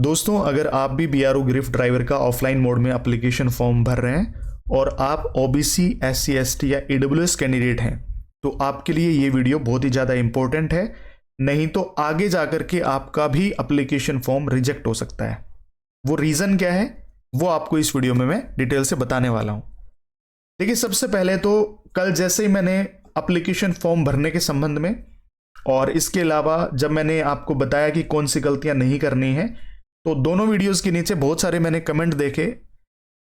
दोस्तों, अगर आप भी बीआरओ गिरफ्ट ड्राइवर का ऑफलाइन मोड में एप्लीकेशन फॉर्म भर रहे हैं और आप ओबीसी, एससी, एसटी या ईडब्ल्यूएस कैंडिडेट हैं तो आपके लिए ये वीडियो बहुत ही ज़्यादा इंपॉर्टेंट है। नहीं तो आगे जाकर के आपका भी एप्लीकेशन फॉर्म रिजेक्ट हो सकता है। वो रीज़न क्या है वो आपको इस वीडियो में मैं डिटेल से बताने वाला हूँ। देखिए, सबसे पहले तो कल जैसे ही मैंने एप्लीकेशन फॉर्म भरने के संबंध में और इसके अलावा जब मैंने आपको बताया कि कौन सी गलतियां नहीं करनी है, तो दोनों वीडियोस के नीचे बहुत सारे मैंने कमेंट देखे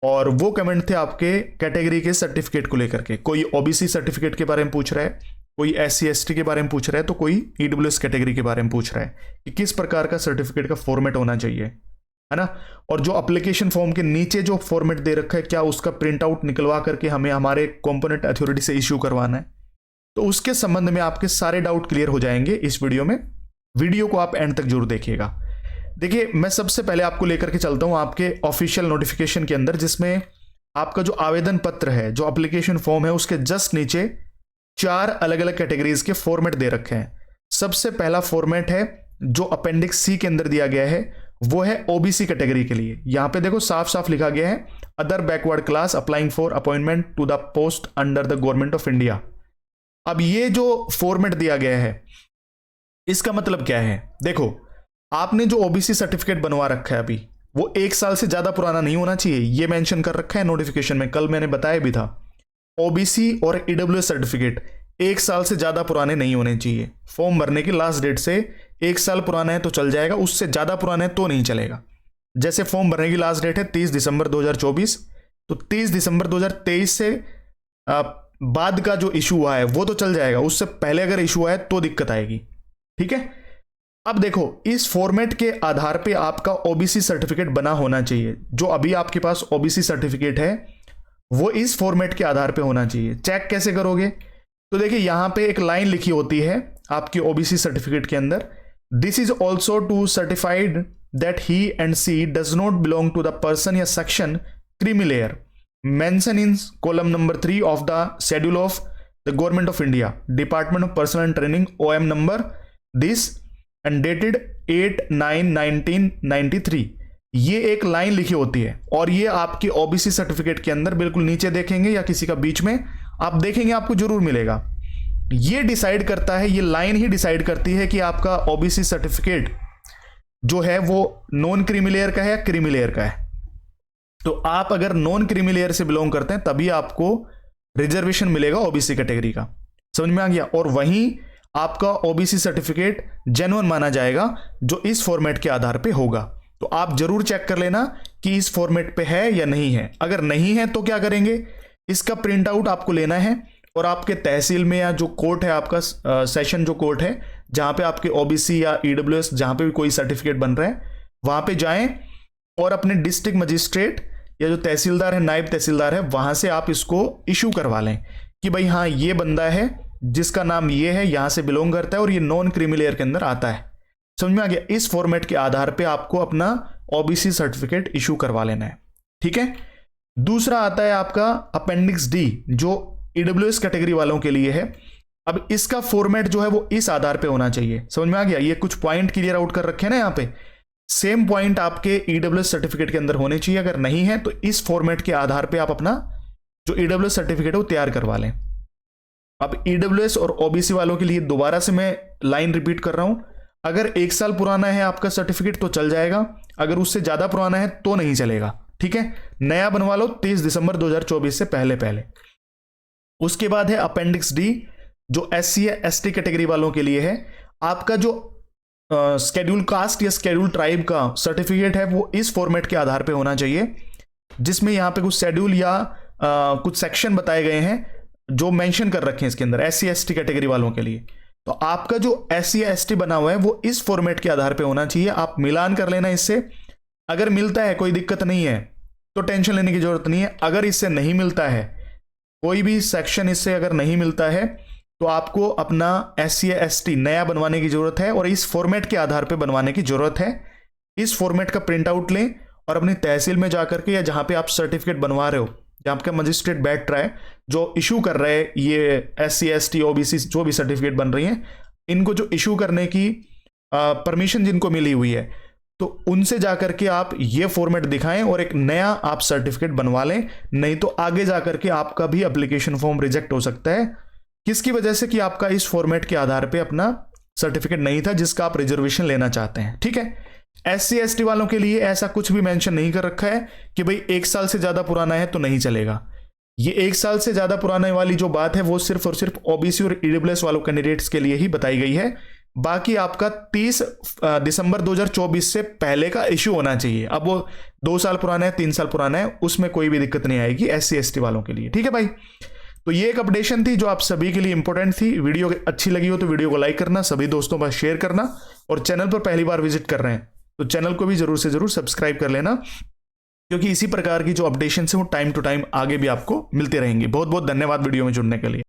और वो कमेंट थे आपके कैटेगरी के सर्टिफिकेट को लेकर के। कोई ओबीसी सर्टिफिकेट के बारे में पूछ रहा है, कोई एससी एसटी के बारे में पूछ रहा है, तो कोई ईडब्ल्यूएस कैटेगरी के बारे में पूछ रहा है कि किस प्रकार का सर्टिफिकेट का फॉर्मेट होना चाहिए, है ना। और जो एप्लीकेशन फॉर्म के नीचे जो फॉर्मेट दे रखा है, क्या उसका प्रिंट आउट निकलवा करके हमें हमारे कॉम्पोनेंट अथॉरिटी से इश्यू करवाना है। तो उसके संबंध में आपके सारे डाउट क्लियर हो जाएंगे इस वीडियो में। वीडियो को आप एंड तक जरूर देखिएगा। देखिए, मैं सबसे पहले आपको लेकर के चलता हूं आपके ऑफिशियल नोटिफिकेशन के अंदर, जिसमें आपका जो आवेदन पत्र है, जो एप्लीकेशन फॉर्म है, उसके जस्ट नीचे 4 अलग अलग कैटेगरीज के फॉर्मेट दे रखे हैं। सबसे पहला फॉर्मेट है जो अपेंडिक्स सी के अंदर दिया गया है, वो है ओबीसी कैटेगरी के लिए। यहां पे देखो साफ साफ लिखा गया है, other backward class applying for appointment to the post under the government of India. अब ये जो फॉर्मेट दिया गया है, इसका मतलब क्या है? देखो, आपने जो ओबीसी सर्टिफिकेट बनवा रखा है अभी, वो 1 साल से ज्यादा पुराना नहीं होना चाहिए। ये मेंशन कर रखा है नोटिफिकेशन में, कल मैंने बताया भी था। ओबीसी और ईडब्ल्यूएस सर्टिफिकेट 1 साल से ज्यादा पुराने नहीं होने चाहिए। फॉर्म भरने की लास्ट डेट से 1 साल पुराना है तो चल जाएगा, उससे ज्यादा पुराना है तो नहीं चलेगा। जैसे फॉर्म भरने की लास्ट डेट है 30 दिसंबर 2024, तो 30 दिसंबर 2023 से बाद का जो इशू हुआ है वो तो चल जाएगा, उससे पहले अगर इशू आए तो दिक्कत आएगी। ठीक है, अब देखो, इस फॉर्मेट के आधार पे आपका ओबीसी सर्टिफिकेट बना होना चाहिए। जो अभी आपके पास ओबीसी सर्टिफिकेट है वो इस फॉर्मेट के आधार पे होना चाहिए। चेक कैसे करोगे? तो देखिए, यहां पे एक लाइन लिखी होती है आपके ओबीसी सर्टिफिकेट के अंदर, this is also to certified that he and she does not belong to the person या section creamy layer mention in column number 3 of the schedule of the government of India, department of personnel and training, OM number this and dated 8/9/1993। ये एक line लिखी होती है और ये आपके OBC certificate के अंदर बिल्कुल नीचे देखेंगे या किसी का बीच में आप देखेंगे, आपको जरूर मिलेगा। ये डिसाइड करता है, ये लाइन ही डिसाइड करती है कि आपका ओबीसी सर्टिफिकेट जो है वो नॉन क्रीमी लेयर का है या क्रीमी लेयर का है। तो आप अगर नॉन क्रीमी लेयर से बिलोंग करते हैं तभी आपको रिजर्वेशन मिलेगा ओबीसी कैटेगरी का। समझ में आ गया? और वहीं आपका ओबीसी सर्टिफिकेट जेन्युइन माना जाएगा जो इस फॉर्मेट के आधार पे होगा। तो आप जरूर चेक कर लेना कि इस फॉर्मेट पे है या नहीं है। अगर नहीं है तो क्या करेंगे, इसका प्रिंट आउट आपको लेना है और आपके तहसील में या जो कोर्ट है आपका, सेशन जो कोर्ट है जहां पे आपके ओबीसी या ईडब्ल्यूएस जहां पे भी कोई सर्टिफिकेट बन रहा है, वहां पे जाएं और अपने डिस्ट्रिक्ट मजिस्ट्रेट या जो तहसीलदार है, नायब तहसीलदार है, वहां से आप इसको इशू करवा लें कि भाई हाँ, ये बंदा है जिसका नाम ये है, यहां से बिलोंग करता है और ये नॉन क्रीमी लेयर के अंदर आता है। समझ में आ गया? इस फॉर्मेट के आधार पे आपको अपना ओबीसी सर्टिफिकेट इशू करवा लेना है। ठीक है, दूसरा आता है आपका अपेंडिक्स डी, जो ईडब्ल्यूएस कैटेगरी वालों के लिए है। अब इसका फॉर्मेट जो है वो इस आधार पे होना चाहिए। समझ में आ गया? ये कुछ पॉइंट क्लियर आउट कर रखे हैं ना यहाँ पे, सेम पॉइंट आपके ईडब्ल्यूएस सर्टिफिकेट के अंदर होने चाहिए। अगर नहीं है तो इस फॉर्मेट के आधार पे आप अपना जो ईडब्ल्यूएस सर्टिफिकेट है वो तैयार करवा लें। अब ईडब्ल्यूएस और ओबीसी वालों के लिए दोबारा से मैं लाइन रिपीट कर रहा हूं, अगर 1 साल पुराना है आपका सर्टिफिकेट तो चल जाएगा, अगर उससे ज्यादा पुराना है तो नहीं चलेगा। ठीक है, नया बनवा लो 30 दिसंबर 2024 से पहले पहले। उसके बाद है अपेंडिक्स डी, जो एससी या एसटी कैटेगरी वालों के लिए है। आपका जो स्केड्यूल कास्ट या स्केड्यूल ट्राइब का सर्टिफिकेट है वो इस फॉर्मेट के आधार पे होना चाहिए, जिसमें यहां पे कुछ शेड्यूल या कुछ सेक्शन बताए गए हैं जो मेंशन कर रखे हैं इसके अंदर एससी एसटी कैटेगरी वालों के लिए। तो आपका जो एससी या एसटी बना हुआ है वो इस फॉर्मेट के आधार पे होना चाहिए। आप मिलान कर लेना इससे, अगर मिलता है कोई दिक्कत नहीं है तो टेंशन लेने की जरूरत नहीं है। अगर इससे नहीं मिलता है, कोई भी सेक्शन इससे अगर नहीं मिलता है, तो आपको अपना एससी या एसटी नया बनवाने की जरूरत है और इस फॉर्मेट के आधार पे बनवाने की जरूरत है। इस फॉर्मेट का प्रिंट आउट लें और अपनी तहसील में जाकर के या जहां पे आप सर्टिफिकेट बनवा रहे हो, जहां आपका मजिस्ट्रेट बैठ रहा है, जो इशू कर रहा है ये एससी एसटी ओबीसी जो भी सर्टिफिकेट बन रही हैं, इनको जो इशू करने की परमिशन जिनको मिली हुई है, तो उनसे जाकर के आप ये फॉर्मेट दिखाएं और एक नया आप सर्टिफिकेट बनवा लें, नहीं तो आगे जाकर के आपका भी एप्लीकेशन फॉर्म रिजेक्ट हो सकता है। किसकी वजह से? कि आपका इस फॉर्मेट के आधार पे अपना सर्टिफिकेट नहीं था जिसका आप रिजर्वेशन लेना चाहते हैं। ठीक है, SC ST वालों के लिए ऐसा कुछ भी मेंशन नहीं कर रखा है कि भाई 1 साल से ज्यादा पुराना है तो नहीं चलेगा। ये 1 साल से ज्यादा पुराने वाली जो बात है वो सिर्फ और सिर्फ OBC और EWS वालों कैंडिडेट्स के लिए ही बताई गई है। बाकी आपका 30 दिसंबर 2024 से पहले का इश्यू होना चाहिए। अब वो 2 साल पुराना है, 3 साल पुराना है, उसमें कोई भी दिक्कत नहीं आएगी SC ST वालों के लिए। ठीक है भाई, तो ये एक अपडेशन थी जो आप सभी के लिए इंपॉर्टेंट थी। वीडियो अच्छी लगी हो तो वीडियो को लाइक करना, सभी दोस्तों पर शेयर करना, और चैनल पर पहली बार विजिट कर रहे हैं तो चैनल को भी जरूर से जरूर सब्सक्राइब कर लेना, क्योंकि इसी प्रकार की जो अपडेशन है वो टाइम टू टाइम आगे भी आपको मिलते रहेंगे। बहुत बहुत धन्यवाद वीडियो में जुड़ने के लिए।